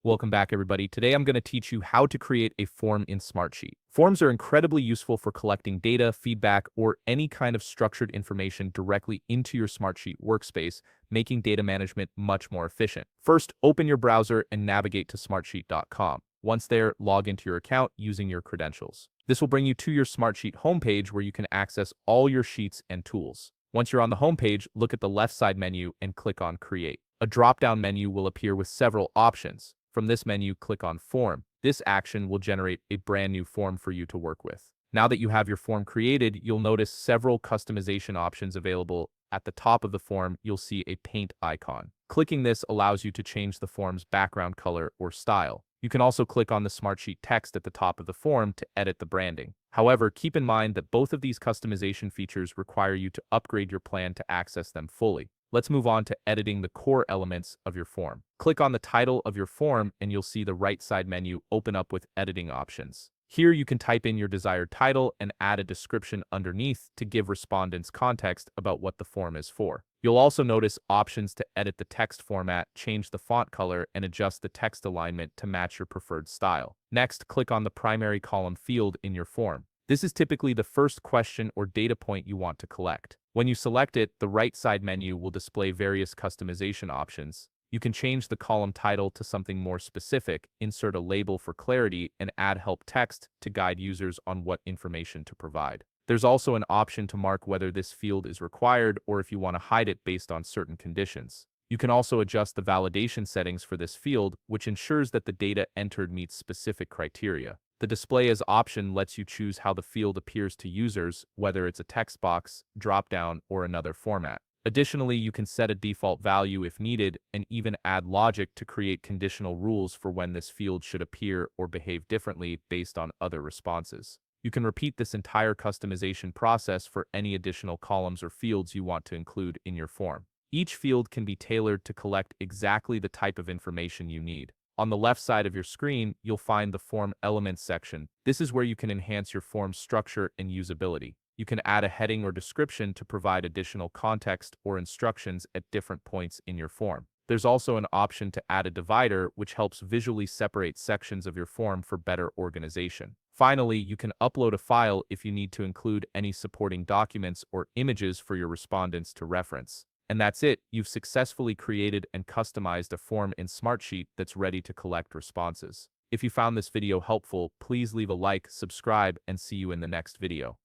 Welcome back, everybody. Today I'm going to teach you how to create a form in Smartsheet. Forms are incredibly useful for collecting data, feedback, or any kind of structured information directly into your Smartsheet workspace, making data management much more efficient. First, open your browser and navigate to smartsheet.com. Once there, log into your account using your credentials. This will bring you to your Smartsheet homepage where you can access all your sheets and tools. Once you're on the homepage, look at the left side menu and click on Create. A drop-down menu will appear with several options. From this menu, click on Form. This action will generate a brand new form for you to work with. Now that you have your form created, you'll notice several customization options available. At the top of the form, you'll see a paint icon. Clicking this allows you to change the form's background color or style. You can also click on the Smartsheet text at the top of the form to edit the branding. However, keep in mind that both of these customization features require you to upgrade your plan to access them fully. Let's move on to editing the core elements of your form. Click on the title of your form and you'll see the right side menu open up with editing options. Here you can type in your desired title and add a description underneath to give respondents context about what the form is for. You'll also notice options to edit the text format, change the font color, and adjust the text alignment to match your preferred style. Next, click on the primary column field in your form. This is typically the first question or data point you want to collect. When you select it, the right side menu will display various customization options. You can change the column title to something more specific, insert a label for clarity, and add help text to guide users on what information to provide. There's also an option to mark whether this field is required or if you want to hide it based on certain conditions. You can also adjust the validation settings for this field, which ensures that the data entered meets specific criteria. The Display as option lets you choose how the field appears to users, whether it's a text box, dropdown, or another format. Additionally, you can set a default value if needed and even add logic to create conditional rules for when this field should appear or behave differently based on other responses. You can repeat this entire customization process for any additional columns or fields you want to include in your form. Each field can be tailored to collect exactly the type of information you need. On the left side of your screen, you'll find the Form Elements section. This is where you can enhance your form's structure and usability. You can add a heading or description to provide additional context or instructions at different points in your form. There's also an option to add a divider, which helps visually separate sections of your form for better organization. Finally, you can upload a file if you need to include any supporting documents or images for your respondents to reference. And that's it. You've successfully created and customized a form in Smartsheet that's ready to collect responses. If you found this video helpful, please leave a like, subscribe, and see you in the next video.